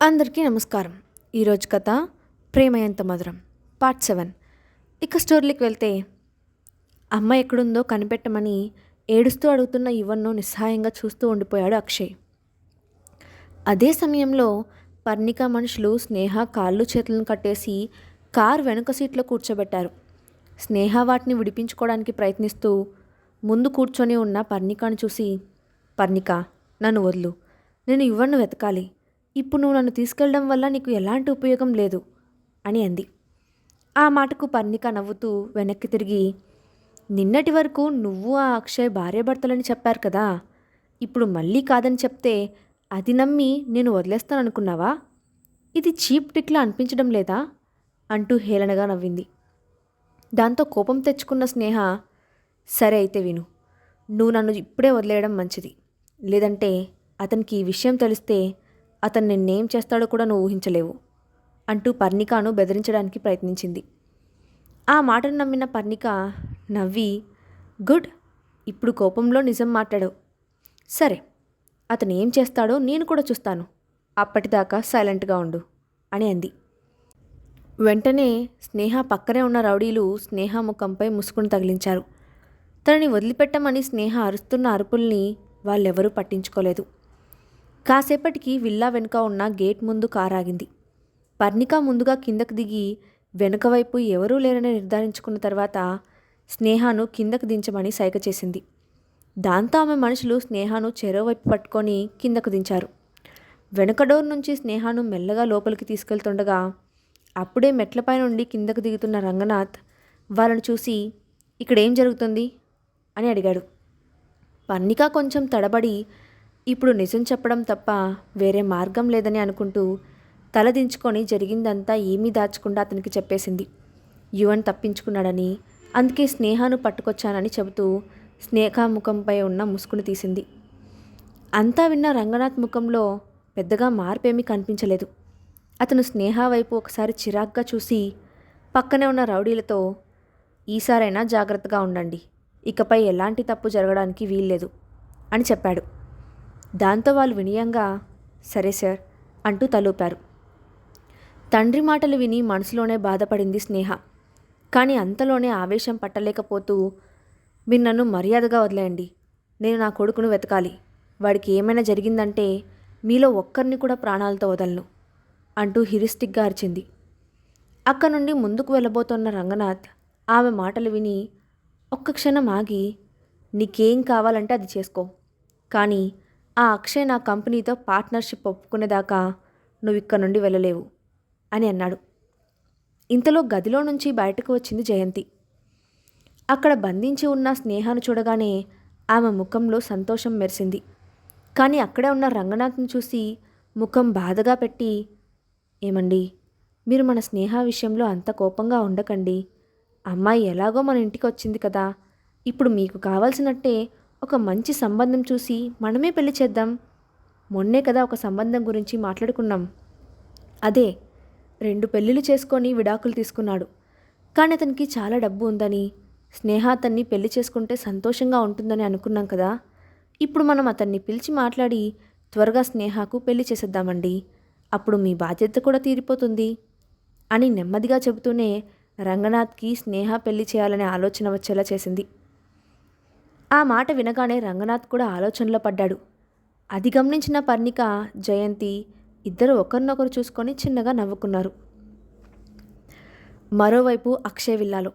అందరికీ నమస్కారం. ఈరోజు కథ ప్రేమ ఎంత మధురం పార్ట్ 7. ఇక స్టోరీకి వెళ్తే, అమ్మ ఎక్కడుందో కనిపెట్టమని ఏడుస్తూ అడుగుతున్న యువన్ను నిస్సహాయంగా చూస్తూ ఉండిపోయాడు అక్షయ్. అదే సమయంలో పర్ణిక మనుషులు స్నేహ కాళ్ళు చేతులను కట్టేసి కారు వెనుక సీట్లో కూర్చోబెట్టారు. స్నేహ వాటిని విడిపించుకోవడానికి ప్రయత్నిస్తూ ముందు కూర్చొని ఉన్న పర్ణికను చూసి, పర్ణిక, నన్ను వదులు, నేను యువన్ను వెతకాలి. ఇప్పుడు నువ్వు నన్ను తీసుకెళ్ళడం వల్ల నీకు ఎలాంటి ఉపయోగం లేదు అని అంది. ఆ మాటకు పర్ణిక నవ్వుతూ వెనక్కి తిరిగి, నిన్నటి వరకు నువ్వు ఆ అక్షయ్ భార్యాభర్తలని చెప్పారు కదా, ఇప్పుడు మళ్ళీ కాదని చెప్తే అది నమ్మి నేను వదిలేస్తాననుకున్నావా? ఇది చీప్ ట్రిక్లా అనిపించడం లేదా అంటూ హేళనగా నవ్వింది. దాంతో కోపం తెచ్చుకున్న స్నేహ, సరే అయితే విను, నువ్వు నన్ను ఇప్పుడే వదిలేయడం మంచిది. లేదంటే అతనికి ఈ విషయం తెలిస్తే అతను నిన్నేం చేస్తాడో కూడా నువ్వు ఊహించలేవు అంటూ పర్ణికను బెదిరించడానికి ప్రయత్నించింది. ఆ మాటను నమ్మిన పర్ణిక నవ్వి, గుడ్, ఇప్పుడు కోపంలో నిజం మాట్లాడావు. సరే, అతను ఏం చేస్తాడో నేను కూడా చూస్తాను. అప్పటిదాకా సైలెంట్గా ఉండు అని అంది. వెంటనే స్నేహ పక్కనే ఉన్న రౌడీలు స్నేహ ముఖంపై ముసుగును తగిలించారు. తనని వదిలిపెట్టమని స్నేహ అరుస్తున్న అరుపుల్ని వాళ్ళెవరూ పట్టించుకోలేదు. కాసేపటికి విల్లా వెనుక ఉన్న గేట్ ముందు కారాగింది. పర్ణిక ముందుగా కిందకు దిగి వెనుక వైపు ఎవరూ లేరని నిర్ధారించుకున్న తర్వాత స్నేహను కిందకు దించమని సైగ చేసింది. దాంతో ఆమె మనుషులు స్నేహను చెరోవైపు పట్టుకొని కిందకు దించారు. వెనుక డోర్ నుంచి స్నేహను మెల్లగా లోపలికి తీసుకెళ్తుండగా అప్పుడే మెట్లపై నుండి కిందకు దిగుతున్న రంగనాథ్ వాళ్ళను చూసి, ఇక్కడేం జరుగుతుంది అని అడిగాడు. పర్ణిక కొంచెం తడబడి ఇప్పుడు నిజం చెప్పడం తప్ప వేరే మార్గం లేదని అనుకుంటూ తలదించుకొని జరిగిందంతా ఏమీ దాచకుండా అతనికి చెప్పేసింది. యువన్ తప్పించుకున్నాడని, అందుకే స్నేహను పట్టుకొచ్చానని చెబుతూ స్నేహ ముఖంపై ఉన్న ముసుగును తీసింది. అంతా విన్న రంగనాథ్ ముఖంలో పెద్దగా మార్పేమీ కనిపించలేదు. అతను స్నేహ వైపు ఒకసారి చిరాగ్గా చూసి పక్కనే ఉన్న రౌడీలతో, ఈసారైనా జాగ్రత్తగా ఉండండి, ఇకపై ఎలాంటి తప్పు జరగడానికి వీల్లేదు అని చెప్పాడు. దాంతో వాళ్ళు వినయంగా సరే సార్ అంటూ తలూపారు. తండ్రి మాటలు విని మనసులోనే బాధపడింది స్నేహ. కానీ అంతలోనే ఆవేశం పట్టలేకపోతూ, మీరు నన్ను మర్యాదగా వదిలేయండి, నేను నా కొడుకును వెతకాలి, వాడికి ఏమైనా జరిగిందంటే మీలో ఒక్కరిని కూడా ప్రాణాలతో వదలను అంటూ హిరిస్టిక్గా అరిచింది. అక్కడి నుండి ముందుకు వెళ్ళబోతున్న రంగనాథ్ ఆమె మాటలు విని ఒక్క క్షణం ఆగి, నీకేం కావాలంటే అది చేసుకో, కానీ ఆ అక్షయ్ నా కంపెనీతో పార్ట్నర్షిప్ ఒప్పుకునేదాకా నువ్వు ఇక్కడ నుండి వెళ్ళలేవు అని అన్నాడు. ఇంతలో గదిలో నుంచి బయటకు వచ్చింది జయంతి. అక్కడ బంధించి ఉన్న స్నేహను చూడగానే ఆమె ముఖంలో సంతోషం మెరిసింది. కానీ అక్కడే ఉన్న రంగనాథ్ని చూసి ముఖం బాధగా పెట్టి, ఏమండి, మీరు మన స్నేహ విషయంలో అంత కోపంగా ఉండకండి. అమ్మాయి ఎలాగో మన ఇంటికి వచ్చింది కదా, ఇప్పుడు మీకు కావాల్సినట్టే ఒక మంచి సంబంధం చూసి మనమే పెళ్లి చేద్దాం. మొన్నే కదా ఒక సంబంధం గురించి మాట్లాడుకున్నాం. అదే 2 పెళ్ళిళ్ళు చేసుకొని విడాకులు తీసుకున్నాడు. కానీ అతనికి చాలా డబ్బు ఉందని, స్నేహ అతన్ని పెళ్లి చేసుకుంటే సంతోషంగా ఉంటుందని అనుకున్నాం కదా. ఇప్పుడు మనం అతన్ని పిలిచి మాట్లాడి త్వరగా స్నేహకు పెళ్లి చేసేద్దామండి, అప్పుడు మీ బాధ్యత కూడా తీరిపోతుంది అని నెమ్మదిగా చెబుతూనే రంగనాథ్కి స్నేహ పెళ్లి చేయాలనే ఆలోచన వచ్చేలా చేసింది. ఆ మాట వినగానే రంగనాథ్ కూడా ఆలోచనలో పడ్డాడు. అది గమనించిన పర్ణిక, జయంతి ఇద్దరు ఒకరినొకరు చూసుకొని చిన్నగా నవ్వుకున్నారు. మరోవైపు అక్షయ్ విల్లాలో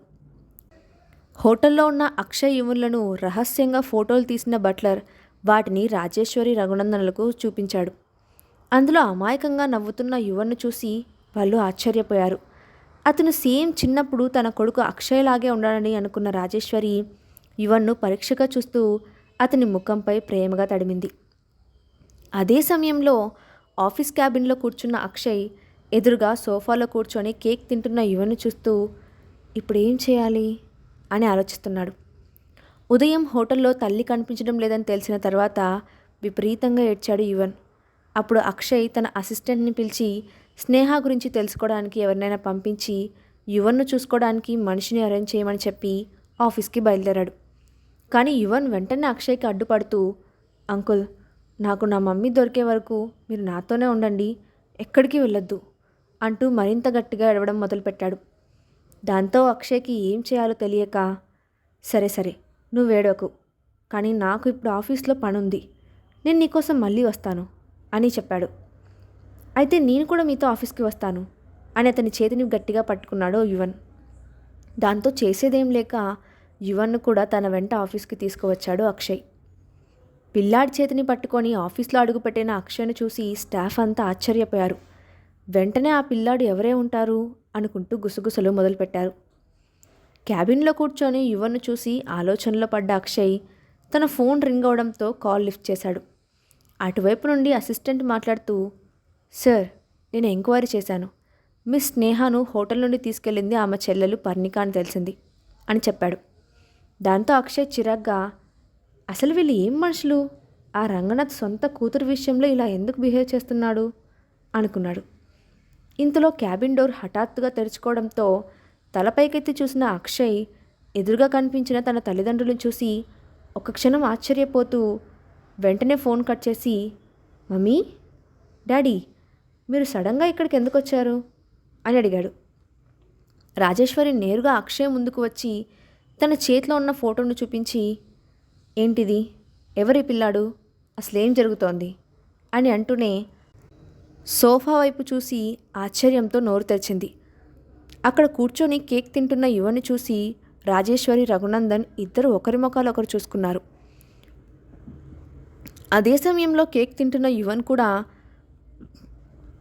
హోటల్లో ఉన్న అక్షయ్ యువన్లను రహస్యంగా ఫోటోలు తీసిన బట్లర్ వాటిని రాజేశ్వరి రఘునందనలకు చూపించాడు. అందులో అమాయకంగా నవ్వుతున్న యువన్ను చూసి వాళ్ళు ఆశ్చర్యపోయారు. అతను సేమ్ చిన్నప్పుడు తన కొడుకు అక్షయ్ లాగే ఉండాలని అనుకున్న రాజేశ్వరి యువన్ను పరీక్షగా చూస్తూ అతని ముఖంపై ప్రేమగా తడిమింది. అదే సమయంలో ఆఫీస్ క్యాబిన్లో కూర్చున్న అక్షయ్ ఎదురుగా సోఫాలో కూర్చొని కేక్ తింటున్న యువన్ను చూస్తూ ఇప్పుడు ఏం చేయాలి అని ఆలోచిస్తున్నాడు. ఉదయం హోటల్లో తల్లి కనిపించడం లేదని తెలిసిన తర్వాత విపరీతంగా ఏడ్చాడు యువన్. అప్పుడు అక్షయ్ తన అసిస్టెంట్ని పిలిచి స్నేహ గురించి తెలుసుకోవడానికి ఎవరినైనా పంపించి యువన్ను చూసుకోవడానికి మనిషిని అరేంజ్ చేయమని చెప్పి ఆఫీస్కి బయలుదేరాడు. కానీ యువన్ వెంటనే అక్షయ్కి అడ్డుపడుతూ, అంకుల్, నాకు నా మమ్మీ దొరికే వరకు మీరు నాతోనే ఉండండి, ఎక్కడికి వెళ్ళొద్దు అంటూ మరింత గట్టిగా ఏడవడం మొదలుపెట్టాడు. దాంతో అక్షయ్కి ఏం చేయాలో తెలియక, సరే సరే నువ్వేడవకు, కానీ నాకు ఇప్పుడు ఆఫీస్లో పనుంది, నేను నీకోసం మళ్ళీ వస్తాను అని చెప్పాడు. అయితే నేను కూడా మీతో ఆఫీస్కి వస్తాను అని అతని చేతిని గట్టిగా పట్టుకున్నాడు యువన్. దాంతో చేసేదేం లేక యువన్ను కూడా తన వెంట ఆఫీస్కి తీసుకువచ్చాడు అక్షయ్. పిల్లాడి చేతిని పట్టుకొని ఆఫీస్లో అడుగుపెట్టిన అక్షయ్ను చూసి స్టాఫ్ అంతా ఆశ్చర్యపోయారు. వెంటనే ఆ పిల్లాడు ఎవరే ఉంటారు అనుకుంటూ గుసగుసలు మొదలుపెట్టారు. క్యాబిన్లో కూర్చొని యువన్ను చూసి ఆలోచనలో పడ్డ అక్షయ్ తన ఫోన్ రింగ్ అవడంతో కాల్ లిఫ్ట్ చేశాడు. అటువైపు నుండి అసిస్టెంట్ మాట్లాడుతూ, సార్, నేను ఎంక్వైరీ చేశాను. మిస్ స్నేహను హోటల్ నుండి తీసుకెళ్ళింది ఆమె చెల్లెలు పర్ణిక అని తెలిసింది అని చెప్పాడు. దాంతో అక్షయ్ చిరాగ్గా, అసలు వీళ్ళు ఏం మనుషులు, ఆ రంగనాథ్ సొంత కూతురు విషయంలో ఇలా ఎందుకు బిహేవ్ చేస్తున్నాడు అనుకున్నాడు. ఇంతలో క్యాబిన్ డోర్ హఠాత్తుగా తెరుచుకోవడంతో తలపైకెత్తి చూసిన అక్షయ్ ఎదురుగా కనిపించిన తన తల్లిదండ్రులను చూసి ఒక క్షణం ఆశ్చర్యపోతూ వెంటనే ఫోన్ కట్ చేసి, మమ్మీ, డాడీ, మీరు సడన్గా ఇక్కడికి ఎందుకు వచ్చారు అని అడిగాడు. రాజేశ్వరి నేరుగా అక్షయ్ ముందుకు వచ్చి తన చేతిలో ఉన్న ఫోటోను చూపించి, ఏంటిది, ఎవరి పిల్లాడు, అసలేం జరుగుతోంది అని అంటూనే సోఫా వైపు చూసి ఆశ్చర్యంతో నోరు తెరిచింది. అక్కడ కూర్చొని కేక్ తింటున్న యువని చూసి రాజేశ్వరి, రఘునందన్ ఇద్దరు ఒకరి ముఖాలు ఒకరు చూసుకున్నారు. అదే సమయంలో కేక్ తింటున్న యువన్ కూడా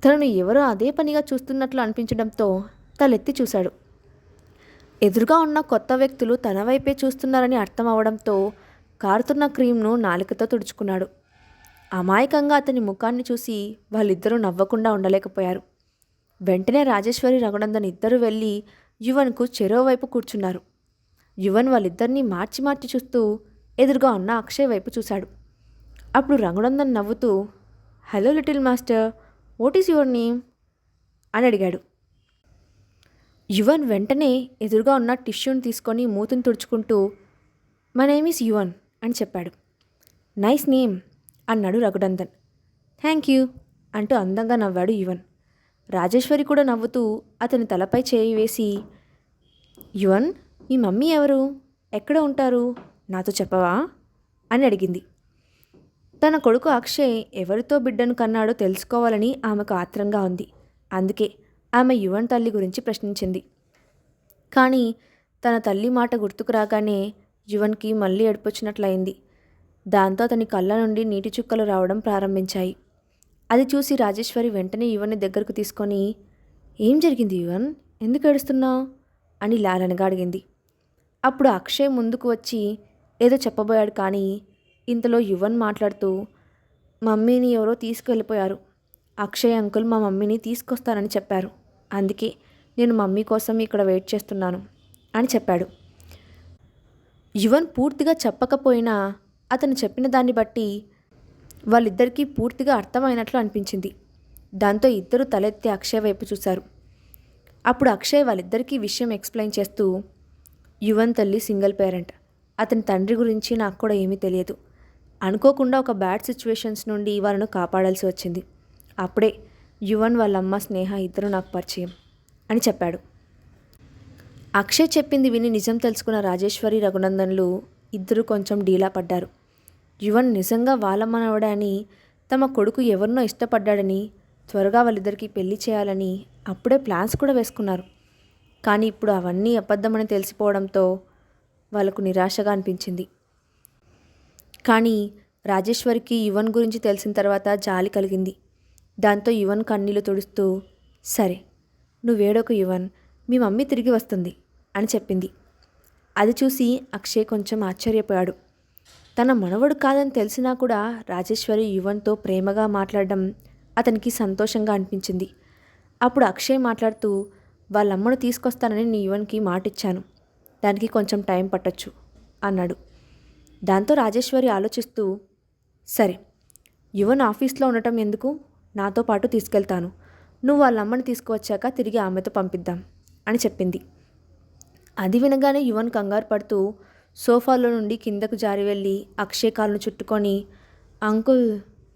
తనను ఎవరో అదే పనిగా చూస్తున్నట్లు అనిపించడంతో తలెత్తి చూశాడు. ఎదురుగా ఉన్న కొత్త వ్యక్తులు తన వైపే చూస్తున్నారని అర్థం అవడంతో కారుతున్న క్రీమ్ను నాలుకతో తుడుచుకున్నాడు. అమాయకంగా అతని ముఖాన్ని చూసి వాళ్ళిద్దరూ నవ్వకుండా ఉండలేకపోయారు. వెంటనే రాజేశ్వరి, రఘునందన్ ఇద్దరు వెళ్ళి యువన్కు చెరోవైపు కూర్చున్నారు. యువన్ వాళ్ళిద్దరినీ మార్చి మార్చి చూస్తూ ఎదురుగా ఉన్న అక్షయ్ వైపు చూశాడు. అప్పుడు రఘునందన్ నవ్వుతూ, hello little master, what is your name అని అడిగాడు. యువన్ వెంటనే ఎదురుగా ఉన్న టిష్యూని తీసుకొని మూతిని తుడుచుకుంటూ, మై నేమ్ ఈస్ యువన్ అని చెప్పాడు. నైస్ నేమ్ అన్నాడు రఘునందన్. థ్యాంక్ యూ అంటూ అందంగా నవ్వాడు యువన్. రాజేశ్వరి కూడా నవ్వుతూ అతని తలపై చేయి వేసి, యువన్, మీ మమ్మీ ఎవరు, ఎక్కడ ఉంటారు, నాతో చెప్పవా అని అడిగింది. తన కొడుకు అక్షయ్ ఎవరితో బిడ్డను కన్నాడో తెలుసుకోవాలని ఆమెకు ఆత్రంగా ఉంది. అందుకే ఆమె యువన్ తల్లి గురించి ప్రశ్నించింది. కానీ తన తల్లి మాట గుర్తుకు రాగానే యువన్కి మళ్ళీ ఏడుపొచ్చినట్లయింది. దాంతో అతని కళ్ళ నుండి నీటి చుక్కలు రావడం ప్రారంభించాయి. అది చూసి రాజేశ్వరి వెంటనే యువన్ని దగ్గరకు తీసుకొని, ఏం జరిగింది యువన్, ఎందుకు ఏడుస్తున్నావు అని లాలనగా అడిగింది. అప్పుడు అక్షయ్ ముందుకు వచ్చి ఏదో చెప్పబోయాడు. కానీ ఇంతలో యువన్ మాట్లాడుతూ, మమ్మీని ఎవరో తీసుకెళ్ళిపోయారు, అక్షయ్ అంకుల్ మా మమ్మీని తీసుకొస్తానని చెప్పారు, అందుకే నేను మమ్మీ కోసం ఇక్కడ వెయిట్ చేస్తున్నాను అని చెప్పాడు. యువన్ పూర్తిగా చెప్పకపోయినా అతను చెప్పిన దాన్ని బట్టి వాళ్ళిద్దరికీ పూర్తిగా అర్థమైనట్లు అనిపించింది. దాంతో ఇద్దరు తలెత్తి అక్షయ్ వైపు చూశారు. అప్పుడు అక్షయ్ వాళ్ళిద్దరికీ విషయం ఎక్స్ప్లెయిన్ చేస్తూ, యువన్ తల్లి సింగిల్ పేరెంట్, అతని తండ్రి గురించి నాకు కూడా ఏమీ తెలియదు, అనుకోకుండా ఒక బ్యాడ్ సిచ్యువేషన్స్ నుండి వాళ్ళను కాపాడాల్సి వచ్చింది, అప్పుడే యువన్ వాళ్ళమ్మ స్నేహ ఇద్దరు నాకు పరిచయం అని చెప్పాడు. అక్షయ్ చెప్పింది విని నిజం తెలుసుకున్న రాజేశ్వరి, రఘునందన్లు ఇద్దరు కొంచెం డీలా పడ్డారు. యువన్ నిజంగా వాళ్ళ మనవడే అని, తమ కొడుకు ఎవరినో ఇష్టపడ్డాడని, త్వరగా వాళ్ళిద్దరికీ పెళ్లి చేయాలని అప్పుడే ప్లాన్స్ కూడా వేసుకున్నారు. కానీ ఇప్పుడు అవన్నీ అబద్ధమని తెలిసిపోవడంతో వాళ్ళకు నిరాశగా అనిపించింది. కానీ రాజేశ్వరికి యువన్ గురించి తెలిసిన తర్వాత జాలి కలిగింది. దాంతో యువన్ కన్నీళ్లు తుడుస్తూ, సరే నువ్వేడొక యువన్, మీ మమ్మీ తిరిగి వస్తుంది అని చెప్పింది. అది చూసి అక్షయ్ కొంచెం ఆశ్చర్యపోయాడు. తన మనవడు కాదని తెలిసినా కూడా రాజేశ్వరి యువన్తో ప్రేమగా మాట్లాడడం అతనికి సంతోషంగా అనిపించింది. అప్పుడు అక్షయ్ మాట్లాడుతూ, వాళ్ళమ్మను తీసుకొస్తానని నీ యువన్కి మాటిచ్చాను, దానికి కొంచెం టైం పట్టొచ్చు అన్నాడు. దాంతో రాజేశ్వరి ఆలోచిస్తూ, సరే యువన్ ఆఫీస్లో ఉండటం ఎందుకు, నాతో పాటు తీసుకెళ్తాను, నువ్వు వాళ్ళమ్మని తీసుకువచ్చాక తిరిగి ఆమెతో పంపిద్దాం అని చెప్పింది. అది వినగానే యువన్ కంగారు పడుతూ సోఫాలో నుండి కిందకు జారి వెళ్ళి అక్షయ్ కాలును చుట్టుకొని, అంకుల్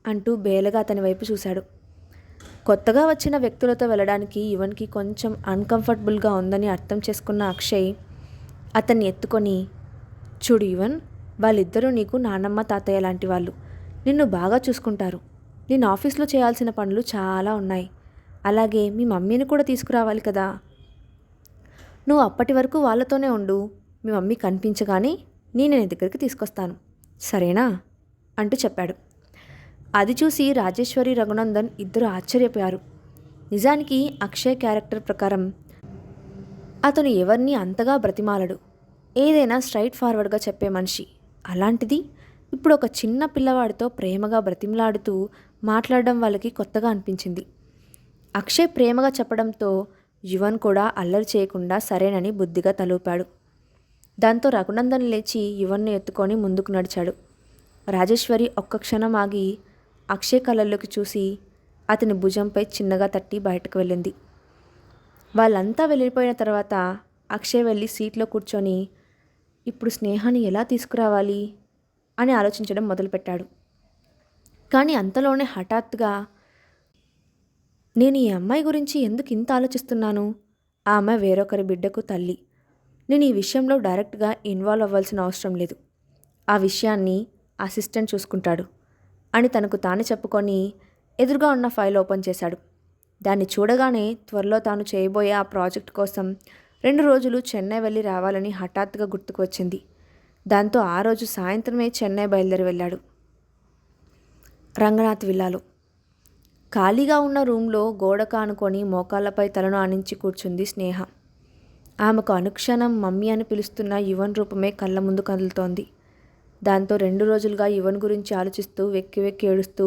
అంటూ బేలగా అతని వైపు చూశాడు. కొత్తగా వచ్చిన వ్యక్తులతో వెళ్ళడానికి యువన్కి కొంచెం అన్కంఫర్టబుల్గా ఉందని అర్థం చేసుకున్న అక్షయ్ అతన్ని ఎత్తుకొని, చూడు యువన్, వాళ్ళిద్దరూ నీకు నానమ్మ తాతయ్య లాంటి వాళ్ళు. నిన్ను బాగా చూసుకుంటారు. నేను ఆఫీస్లో చేయాల్సిన పనులు చాలా ఉన్నాయి. అలాగే మీ మమ్మీని కూడా తీసుకురావాలి కదా. నువ్వు అప్పటి వరకు వాళ్ళతోనే ఉండు. మీ మమ్మీ కనిపించగానే నేను నీ దగ్గరికి తీసుకొస్తాను, సరేనా అంటూ చెప్పాడు. అది చూసి రాజేశ్వరి, రఘునందన్ ఇద్దరు ఆశ్చర్యపోయారు. నిజానికి అక్షయ్ క్యారెక్టర్ ప్రకారం అతను ఎవరిని అంతగా బ్రతిమాలడు. ఏదైనా స్ట్రైట్ ఫార్వర్డ్గా చెప్పే మనిషి. అలాంటిది ఇప్పుడు ఒక చిన్న పిల్లవాడితో ప్రేమగా బ్రతిమలాడుతూ మాట్లాడడం వాళ్ళకి కొత్తగా అనిపించింది. అక్షయ్ ప్రేమగా చెప్పడంతో యువన్ కూడా అల్లరి చేయకుండా సరేనని బుద్ధిగా తలూపాడు. దాంతో రఘునందన్ లేచి యువన్ను ఎత్తుకొని ముందుకు నడిచాడు. రాజేశ్వరి ఒక్క క్షణం ఆగి అక్షయ్ కళ్ళల్లోకి చూసి అతని భుజంపై చిన్నగా తట్టి బయటకు వెళ్ళింది. వాళ్ళంతా వెళ్ళిపోయిన తర్వాత అక్షయ్ వెళ్ళి సీట్లో కూర్చొని ఇప్పుడు స్నేహాన్ని ఎలా తీసుకురావాలి అని ఆలోచించడం మొదలుపెట్టాడు. కానీ అంతలోనే హఠాత్తుగా, నేను ఈ అమ్మాయి గురించి ఎందుకు ఇంత ఆలోచిస్తున్నాను? ఆ అమ్మాయి వేరొకరి బిడ్డకు తల్లి. నేను ఈ విషయంలో డైరెక్ట్గా ఇన్వాల్వ్ అవ్వాల్సిన అవసరం లేదు. ఆ విషయాన్ని అసిస్టెంట్ చూసుకుంటాడు అని తనకు తాను చెప్పుకొని ఎదురుగా ఉన్న ఫైల్ ఓపెన్ చేశాడు. దాన్ని చూడగానే త్వరలో తాను చేయబోయే ఆ ప్రాజెక్ట్ కోసం 2 రోజులు చెన్నై వెళ్ళి రావాలని హఠాత్తుగా గుర్తుకు వచ్చింది. దాంతో ఆ రోజు సాయంత్రమే చెన్నై బయలుదేరి వెళ్ళాడు. రంగనాథ్ విల్లాలో ఖాళీగా ఉన్న రూమ్లో గోడకు ఆనుకొని మోకాళ్ళపై తలను ఆనించి కూర్చుంది స్నేహ. ఆమెకు అనుక్షణం మమ్మీ అని పిలుస్తున్న యువన్ రూపమే కళ్ళ ముందు కదులుతోంది. దాంతో 2 రోజులుగా యువన్ గురించి ఆలోచిస్తూ వెక్కి వెక్కి ఏడుస్తూ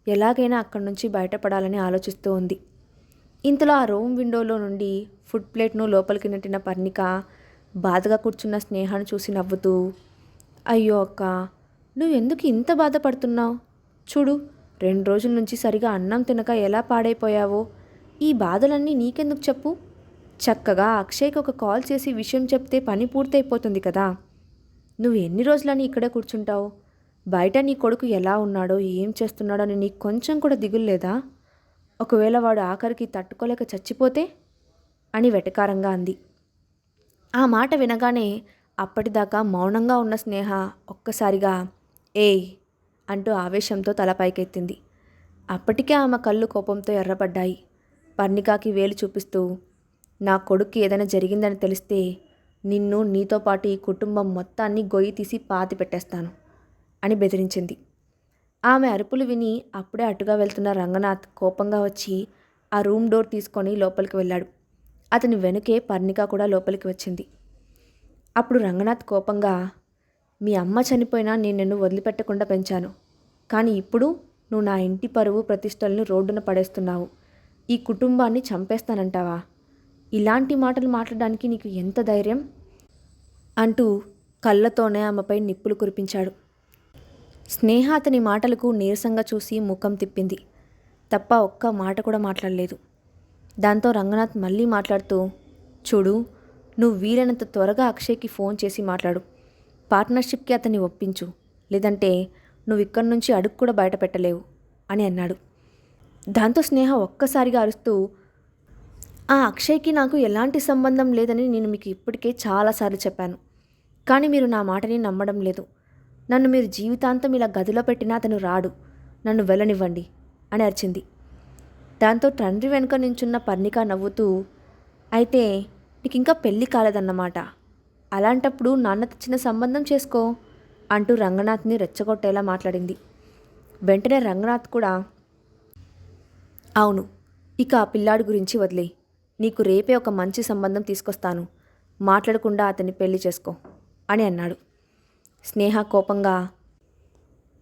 ఎలాగైనా అక్కడి నుంచి బయటపడాలని ఆలోచిస్తూ ఉంది. ఇంతలో ఆ రూమ్ విండోలో నుండి ఫుడ్ ప్లేట్ను లోపలికి నెట్టిన పర్ణిక బాధగా కూర్చున్న స్నేహను చూసి నవ్వుతూ, అయ్యో అక్క, నువ్వెందుకు ఇంత బాధపడుతున్నావు? చూడు, 2 రోజుల నుంచి సరిగా అన్నం తినక ఎలా పాడైపోయావో. ఈ బాధలన్నీ నీకెందుకు చెప్పు? చక్కగా అక్షయ్కి ఒక కాల్ చేసి విషయం చెప్తే పని పూర్తయిపోతుంది కదా. నువ్వు ఎన్ని రోజులని ఇక్కడే కూర్చుంటావు? బయట నీ కొడుకు ఎలా ఉన్నాడో, ఏం చేస్తున్నాడో అని నీకు కొంచెం కూడా దిగుల్లేదా? ఒకవేళ వాడు ఆఖరికి తట్టుకోలేక చచ్చిపోతే అని వెటకారంగా అంది. ఆ మాట వినగానే అప్పటిదాకా మౌనంగా ఉన్న స్నేహ ఒక్కసారిగా ఏయ్ అంటూ ఆవేశంతో తల పైకెత్తింది. అప్పటికే ఆమె కళ్ళు కోపంతో ఎర్రబడ్డాయి. పర్ణికాకి వేలు చూపిస్తూ, నా కొడుక్కి ఏదైనా జరిగిందని తెలిస్తే నిన్ను, నీతో పాటు ఈ కుటుంబం మొత్తాన్ని గొయ్యి తీసి పాతి పెట్టేస్తాను అని బెదిరించింది. ఆమె అరుపులు విని అప్పుడే అటుగా వెళ్తున్న రంగనాథ్ కోపంగా వచ్చి ఆ రూమ్ డోర్ తీసుకొని లోపలికి వెళ్ళాడు. అతని వెనుకే పర్ణిక కూడా లోపలికి వచ్చింది. అప్పుడు రంగనాథ్ కోపంగా, మీ అమ్మ చనిపోయినా నేను నిన్ను వదిలిపెట్టకుండా పెంచాను. కానీ ఇప్పుడు నువ్వు నా ఇంటి పరువు ప్రతిష్టలను రోడ్డున పడేస్తున్నావు. ఈ కుటుంబాన్ని చంపేస్తానంటావా? ఇలాంటి మాటలు మాట్లాడడానికి నీకు ఎంత ధైర్యం? అంటూ కళ్ళతోనే ఆమెపై నిప్పులు కురిపించాడు. స్నేహ అతని మాటలకు నీరసంగా చూసి ముఖం తిప్పింది తప్ప ఒక్క మాట కూడా మాట్లాడలేదు. దాంతో రంగనాథ్ మళ్ళీ మాట్లాడుతూ, చూడు, నువ్వు వీలైనంత త్వరగా అక్షయ్కి ఫోన్ చేసి మాట్లాడు. పార్ట్నర్షిప్కి అతన్ని ఒప్పించు, లేదంటే నువ్వు ఇక్కడి నుంచి అడుగు కూడా బయట పెట్టలేవు అని అన్నాడు. దాంతో స్నేహ ఒక్కసారిగా అరుస్తూ, ఆ అక్షయ్కి నాకు ఎలాంటి సంబంధం లేదని నేను మీకు ఇప్పటికే చాలాసార్లు చెప్పాను. కానీ మీరు నా మాటని నమ్మడం లేదు. నన్ను మీరు జీవితాంతం ఇలా గదిలో పెట్టినా అతను రాడు. నన్ను వెళ్ళనివ్వండి అని అరిచింది. దాంతో తండ్రి వెనుక నించున్న పర్ణిక నవ్వుతూ, అయితే నీకు ఇంకా పెళ్ళి కాలేదన్నమాట. అలాంటప్పుడు నాన్న తెచ్చిన సంబంధం చేసుకో అంటూ రంగనాథ్ని రెచ్చగొట్టేలా మాట్లాడింది. వెంటనే రంగనాథ్ కూడా, అవును, ఇక ఆ పిల్లాడి గురించి వదిలే. నీకు రేపే ఒక మంచి సంబంధం తీసుకొస్తాను. మాట్లాడకుండా అతన్ని పెళ్లి చేసుకో అని అన్నాడు. స్నేహ కోపంగా,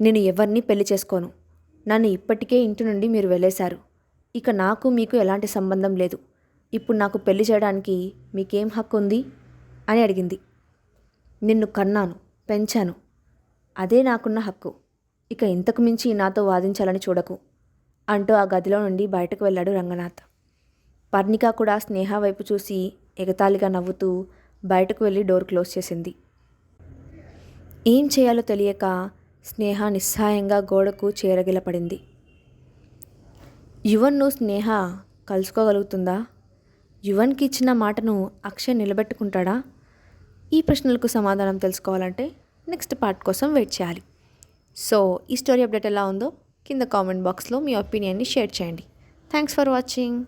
నేను ఎవరిని పెళ్లి చేసుకోను. నన్ను ఇప్పటికే ఇంటి నుండి మీరు వెళ్ళేశారు. ఇక నాకు మీకు ఎలాంటి సంబంధం లేదు. ఇప్పుడు నాకు పెళ్లి చేయడానికి మీకేం హక్కు ఉంది అని అడిగింది. నిన్ను కన్నాను, పెంచాను, అదే నాకున్న హక్కు. ఇక ఇంతకు మించి నాతో వాదించాలని చూడకు అంటూ ఆ గదిలో నుండి బయటకు వెళ్ళాడు రంగనాథ్. పర్ణిక కూడా స్నేహ వైపు చూసి ఎగతాళిగా నవ్వుతూ బయటకు వెళ్ళి డోర్ క్లోజ్ చేసింది. ఏం చేయాలో తెలియక స్నేహ నిస్సహాయంగా గోడకు చేరగిలపడింది. యువన్ను స్నేహ కలుసుకోగలుగుతుందా? యువన్కి ఇచ్చిన మాటను అక్షయ్ నిలబెట్టుకుంటాడా? ఈ ప్రశ్నలకు సమాధానం తెలుసుకోవాలంటే నెక్స్ట్ పార్ట్ కోసం వెయిట్ చేయాలి. సో ఈ స్టోరీ అప్డేట్ ఎలా ఉందో కింద కామెంట్ బాక్స్లో మీ ఒపీనియన్ని షేర్ చేయండి. Thanks for watching.